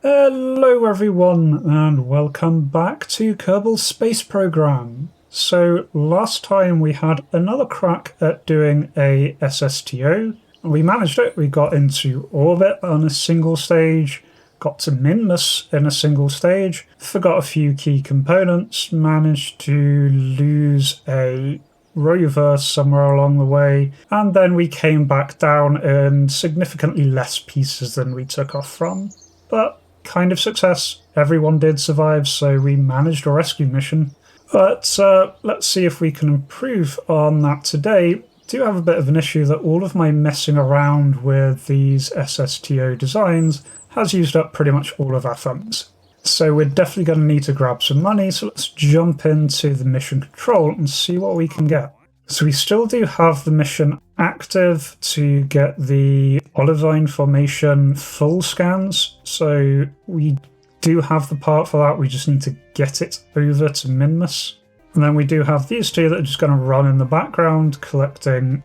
Hello everyone and welcome back to Kerbal Space Program. So last time we had another crack at doing a SSTO. We managed it, we got into orbit on a single stage, got to Minmus in a single stage, forgot a few key components, managed to lose a rover somewhere along the way, and then we came back down in significantly less pieces than we took off from. But kind of success. Everyone did survive, so we managed a rescue mission. But let's see if we can improve on that today. Do have a bit of an issue that all of my messing around with these SSTO designs has used up pretty much all of our funds. So we're definitely going to need to grab some money, so let's jump into the mission control and see what we can get. So we still do have the mission active to get the olivine formation full scans. So we do have the part for that, we just need to get it over to Minmus. And then we do have these two that are just going to run in the background, collecting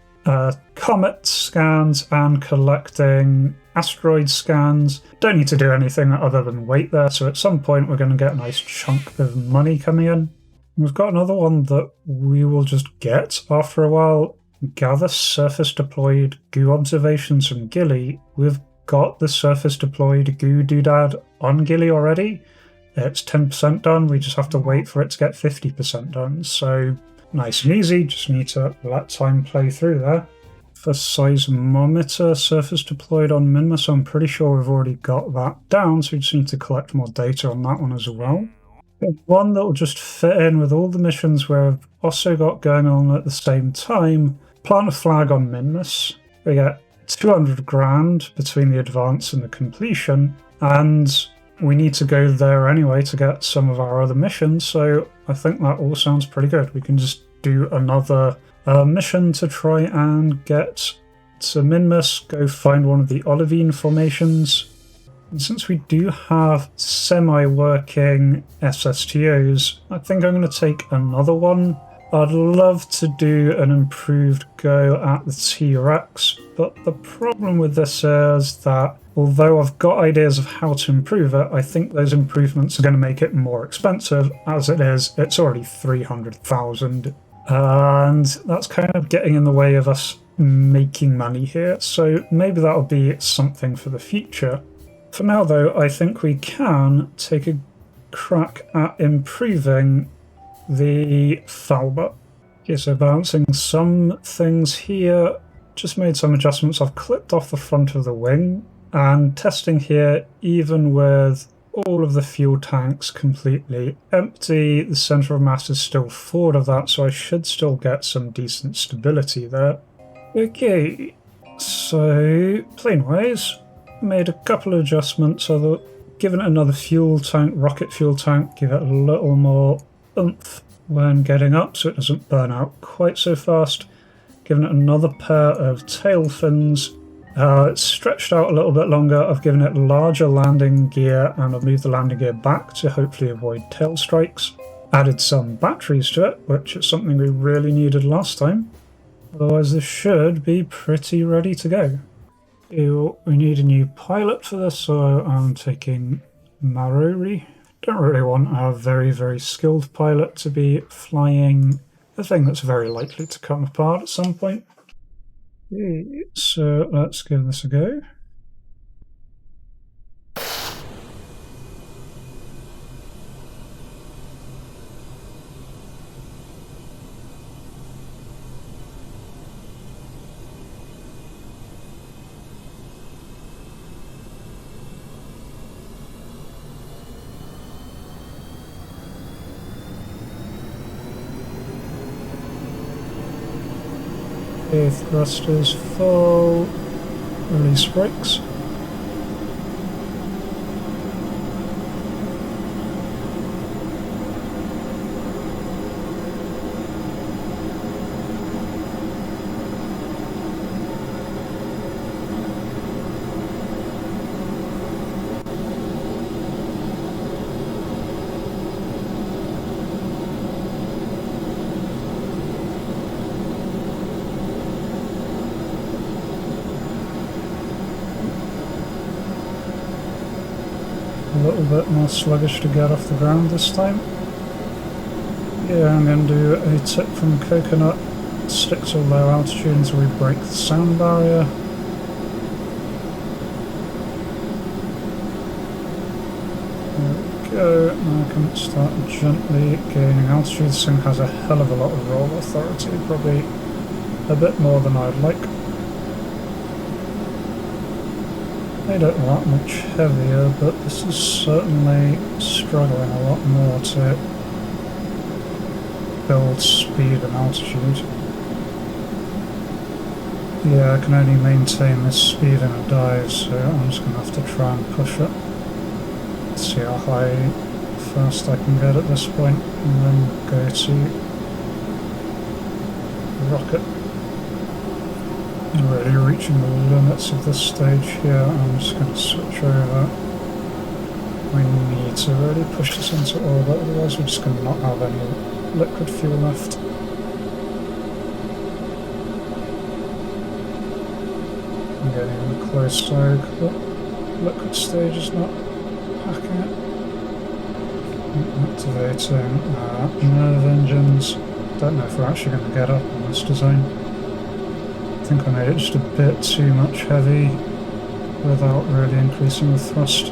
comet scans and collecting asteroid scans. Don't need to do anything other than wait there, so at some point we're going to get a nice chunk of money coming in. We've got another one that we will just get after a while. Gather surface deployed goo observations from Gilly. We've got the surface deployed goo doodad on Gilly already. It's 10% done, we just have to wait for it to get 50% done. So nice and easy, just need to let time play through there. For seismometer surface deployed on Minmus, I'm pretty sure we've already got that down, so we just need to collect more data on that one as well. One that will just fit in with all the missions where I've also got going on at the same time. Plant a flag on Minmus. We get 200 grand between the advance and the completion, and we need to go there anyway to get some of our other missions, so I think that all sounds pretty good. We can just do another mission to try and get to Minmus, go find one of the olivine formations. And since we do have semi-working SSTOs, I think I'm going to take another one. I'd love to do an improved go at the T-Rex, but the problem with this is that although I've got ideas of how to improve it, I think those improvements are going to make it more expensive. As it is, it's already 300,000, and that's kind of getting in the way of us making money here, so maybe that'll be something for the future. For now, though, I think we can take a crack at improving the Phalbutt. Okay, so balancing some things here, just made some adjustments. I've clipped off the front of the wing, and testing here, even with all of the fuel tanks completely empty, the centre of mass is still forward of that, so I should still get some decent stability there. Okay, so plane-wise, made a couple of adjustments. So given it another fuel tank, rocket fuel tank, give it a little more oomph when getting up so it doesn't burn out quite so fast. Given it another pair of tail fins. It's stretched out a little bit longer. I've given it larger landing gear, and I've moved the landing gear back to hopefully avoid tail strikes. Added some batteries to it, which is something we really needed last time. Otherwise this should be pretty ready to go. We need a new pilot for this, so I'm taking Marori. Don't really want a very, very skilled pilot to be flying a thing that's very likely to come apart at some point. Okay, so let's give this a go. Okay, thrusters full, release brakes. a little bit more sluggish to get off the ground this time. Yeah, I'm going to do a tip from Coconut. Stick to low altitude until we break the sound barrier. Go, now I can start gently gaining altitude. This thing has a hell of a lot of roll authority, probably a bit more than I'd like. Made it that much heavier, but this is certainly struggling a lot more to build speed and altitude. Yeah, I can only maintain this speed in a dive, so I'm just going to have to try and push it. See how high fast I can get at this point, and then go to rocket. Already reaching the limits of this stage here. I'm just going to switch over. We need to really push this into orbit, otherwise we're just going to not have any liquid fuel left. I'm getting in close side, but liquid stage is not packing it. Activating nerve engines. Don't know if we're actually going to get up on this design. I think I made it just a bit too much heavy without really increasing the thrust.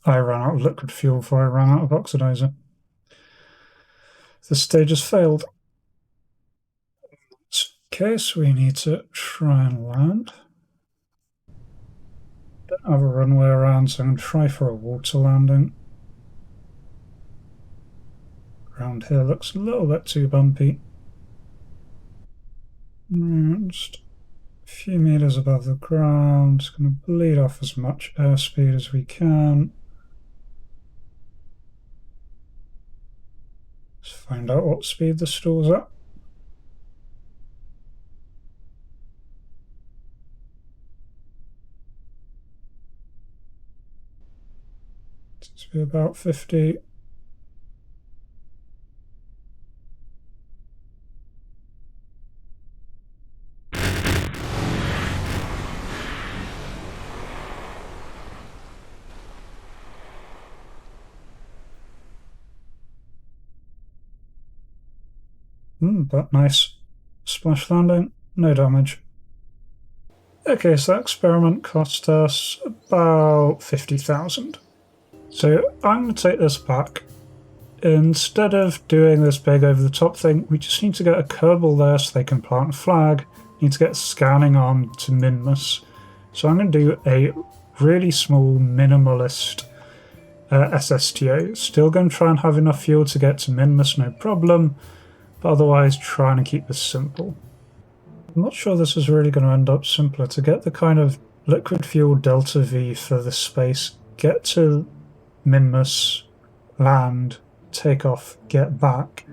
I ran out of liquid fuel before I ran out of oxidizer. This stage has failed. In case we need to try and land. Don't have a runway around, so I'm going to try for a water landing. Ground here looks a little bit too bumpy. Just a few meters above the ground. Just going to bleed off as much airspeed as we can. Let's find out what speed the stall's at. Seems to be about 50. But nice. Splash landing, no damage. Okay, so that experiment cost us about 50,000. So I'm going to take this back. Instead of doing this big over the top thing, we just need to get a Kerbal there so they can plant a flag. Need to get scanning on to Minmus. So I'm going to do a really small minimalist SSTO. Still going to try and have enough fuel to get to Minmus, no problem. But otherwise trying to keep this simple. I'm not sure this is really going to end up simpler. To get the kind of liquid fuel delta V for this space, get to Minmus, land, take off, get back.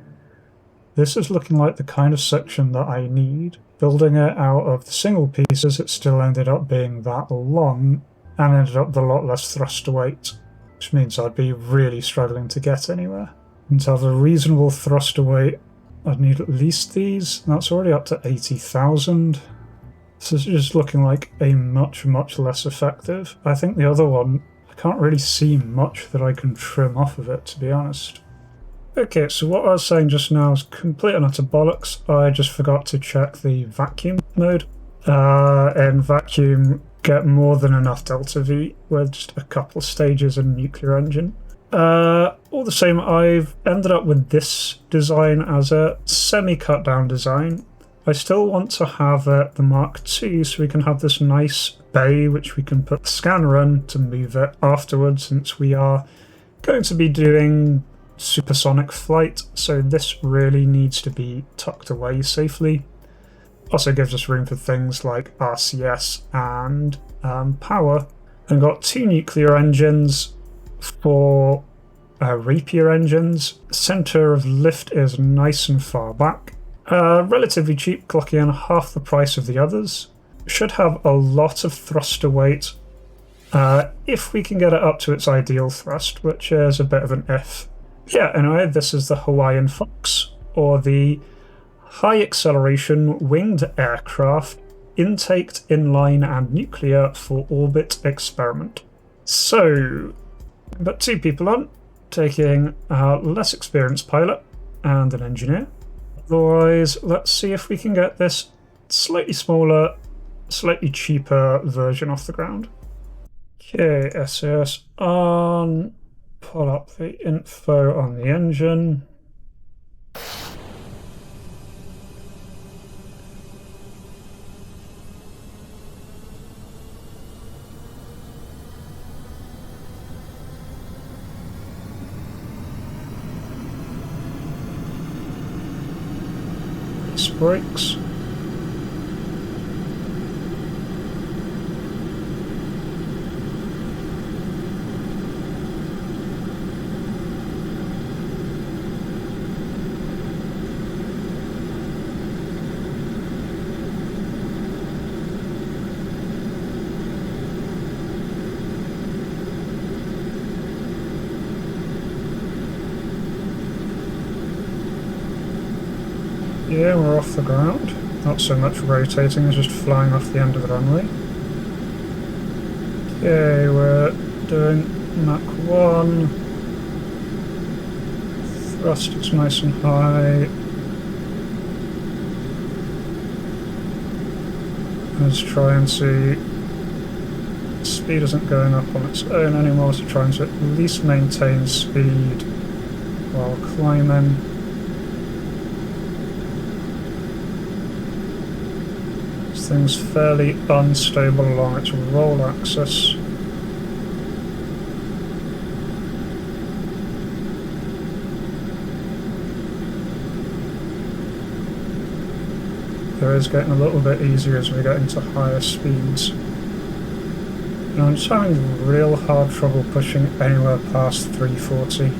This is looking like the kind of section that I need. Building it out of the single pieces, it still ended up being that long and ended up with a lot less thrust to weight, which means I'd be really struggling to get anywhere. And to have a reasonable thrust to weight, I'd need at least these. That's already up to 80,000. This is just looking like a much less effective. I think the other one, I can't really see much that I can trim off of it, to be honest. Okay, so what I was saying just now is complete and utter bollocks. I just forgot to check the vacuum mode. In vacuum, get more than enough delta V with just a couple of stages and nuclear engine. All the same, I've ended up with this design as a semi-cut down design. I still want to have the Mark II so we can have this nice bay which we can put the scanner in to move it afterwards, since we are going to be doing supersonic flight, so this really needs to be tucked away safely. Also gives us room for things like RCS and power. And got 2 nuclear engines for rapier engines. Center of lift is nice and far back. Relatively cheap, clocking in half the price of the others. Should have a lot of thrust to weight if we can get it up to its ideal thrust, which is a bit of an if. Yeah, anyway, this is the Hawaiian Fox, or the High Acceleration Winged Aircraft Intaked Inline and Nuclear for Orbit Experiment. So, got two people on, taking a less experienced pilot and an engineer. Otherwise, let's see if we can get this slightly smaller, slightly cheaper version off the ground. Okay, SAS on. Pull up the info on the engine. Brakes. Yeah, we're off the ground. Not so much rotating as just flying off the end of the runway. Okay, we're doing Mach 1. Thrust is nice and high. Let's try and see. Speed isn't going up on its own anymore, so trying to at least maintain speed while climbing. This thing's fairly unstable along its roll axis. It is getting a little bit easier as we get into higher speeds. And I'm just having real hard trouble pushing anywhere past 340.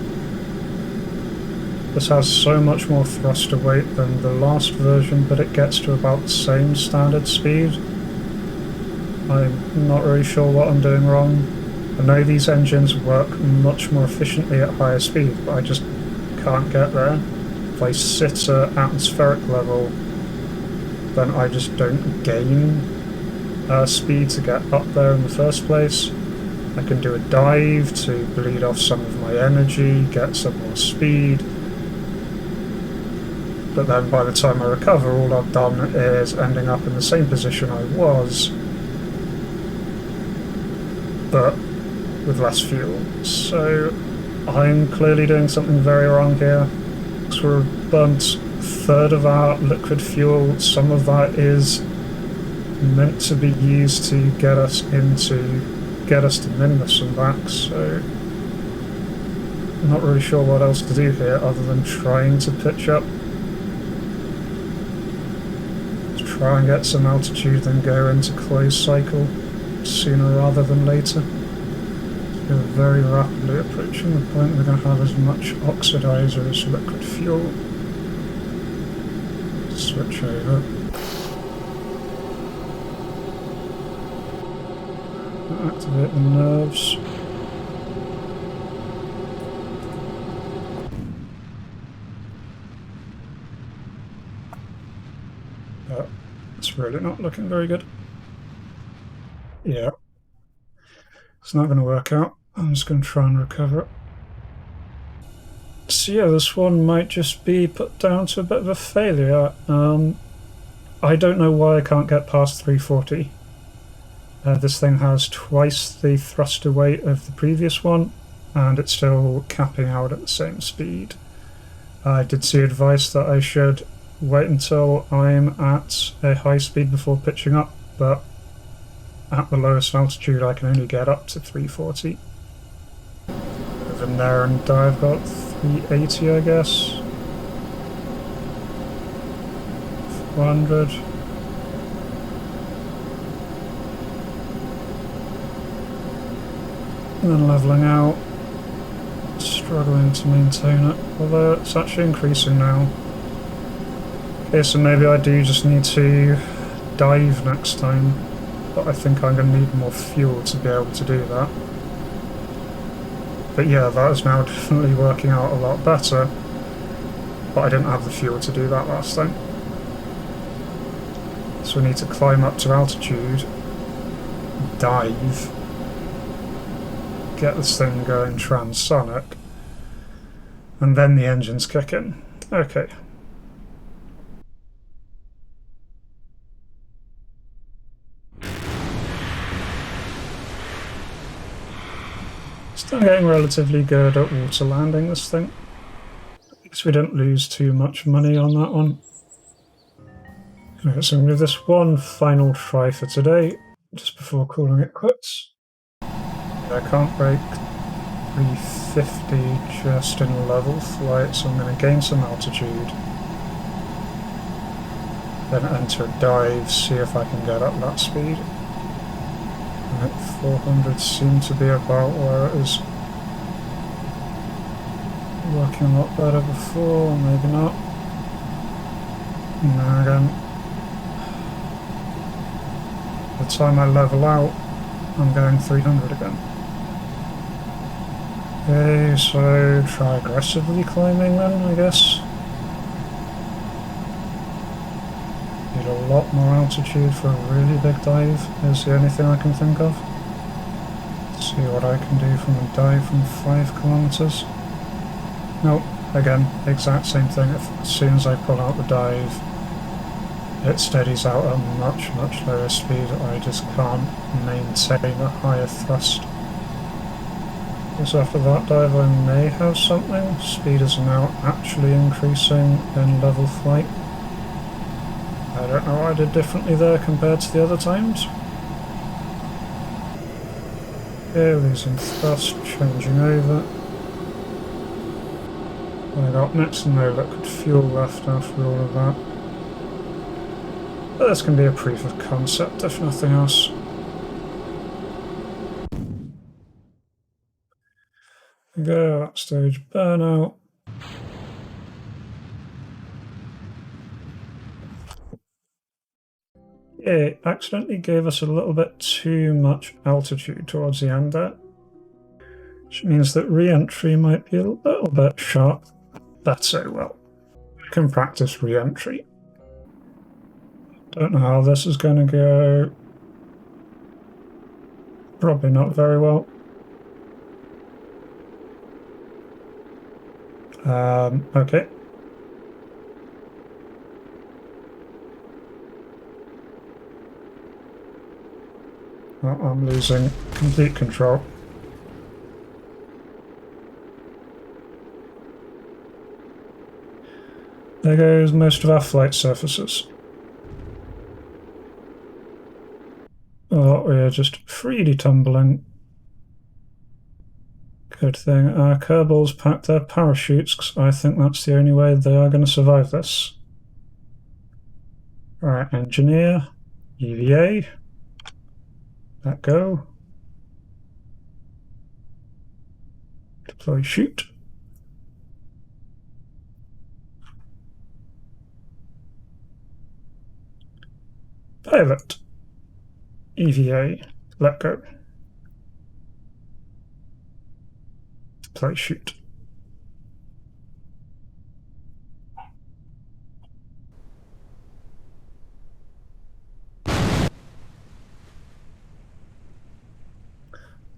This has so much more thruster weight than the last version, but it gets to about the same standard speed. I'm not really sure what I'm doing wrong. I know these engines work much more efficiently at higher speed, but I just can't get there. If I sit at atmospheric level, then I just don't gain speed to get up there in the first place. I can do a dive to bleed off some of my energy, get some more speed, but then by the time I recover, all I've done is ending up in the same position I was, but with less fuel. So I'm clearly doing something very wrong here. So we've burnt a third of our liquid fuel. Some of that is meant to be used to get us to Minmus and back, so I'm not really sure what else to do here other than trying to pitch up. Let's try and get some altitude, then go into closed cycle sooner rather than later. We're very rapidly approaching the point we're going to have as much oxidizer as liquid fuel. Switch over. Activate the nerves. It's really not looking very good. Yeah. It's not going to work out. I'm just going to try and recover it. So yeah, this one might just be put down to a bit of a failure. I don't know why I can't get past 340. This thing has twice the thruster weight of the previous one, and it's still capping out at the same speed. I did see advice that I should wait until I'm at a high speed before pitching up, but at the lowest altitude I can only get up to 340. From there and dive about 380, I guess. 400. And then levelling out, struggling to maintain it, although it's actually increasing now. Okay, so maybe I do just need to dive next time, but I think I'm going to need more fuel to be able to do that. But yeah, that is now definitely working out a lot better. But I didn't have the fuel to do that last time. So we need to climb up to altitude, dive, get this thing going transonic, and then the engines kick in. Okay. Still getting relatively good at water landing this thing. At least we didn't lose too much money on that one. Right, so I'm going to do this one final try for today, just before calling it quits. I can't break 350 just in level flight, so I'm going to gain some altitude. Then enter a dive, see if I can get up that speed. Right, 400 seem to be about where it is. Working a lot better before, maybe not. No, again. By the time I level out, I'm going 300 again. Okay, so try aggressively climbing then, I guess. Need a lot more altitude for a really big dive, is the only thing I can think of. Let's see what I can do from a dive from 5 kilometers. Nope, again, exact same thing. As soon as I pull out the dive, it steadies out at a much, much lower speed. I just can't maintain a higher thrust. So after that dive I may have something. Speed is now actually increasing in level flight. I don't know what I did differently there compared to the other times. Okay, losing thrust, changing over. I got next to no liquid fuel left after all of that. But this can be a proof of concept if nothing else. Go, that stage burnout. It accidentally gave us a little bit too much altitude towards the end there, which means that re-entry might be a little bit sharp. That's so well. We can practice re-entry. Don't know how this is going to go. Probably not very well. Okay. Well, I'm losing complete control. There goes most of our flight surfaces. Oh, we're just freely tumbling. Good thing our Kerbals packed their parachutes, because I think that's the only way they are going to survive this. Alright, engineer, EVA, let go, deploy chute. Pilot, EVA, let go, deploy chute.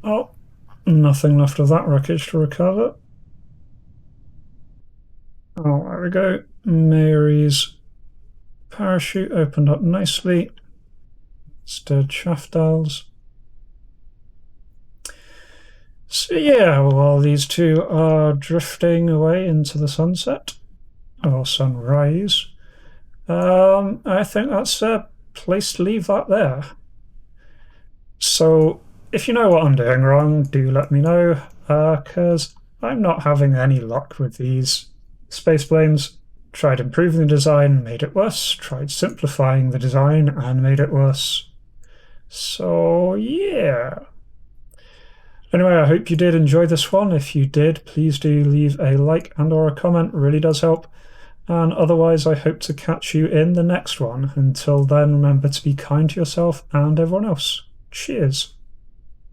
Oh, nothing left of that wreckage to recover. Oh, there we go. Mary's parachute opened up nicely. Stirred shaft dowels. So yeah, while these two are drifting away into the sunset, or sunrise, I think that's a place to leave that there. So if you know what I'm doing wrong, do let me know, because I'm not having any luck with these spaceplanes. Tried improving the design, made it worse. Tried simplifying the design and made it worse. So yeah. Anyway, I hope you did enjoy this one. If you did, please do leave a like and or a comment, it really does help. And otherwise, I hope to catch you in the next one. Until then, remember to be kind to yourself and everyone else. Cheers.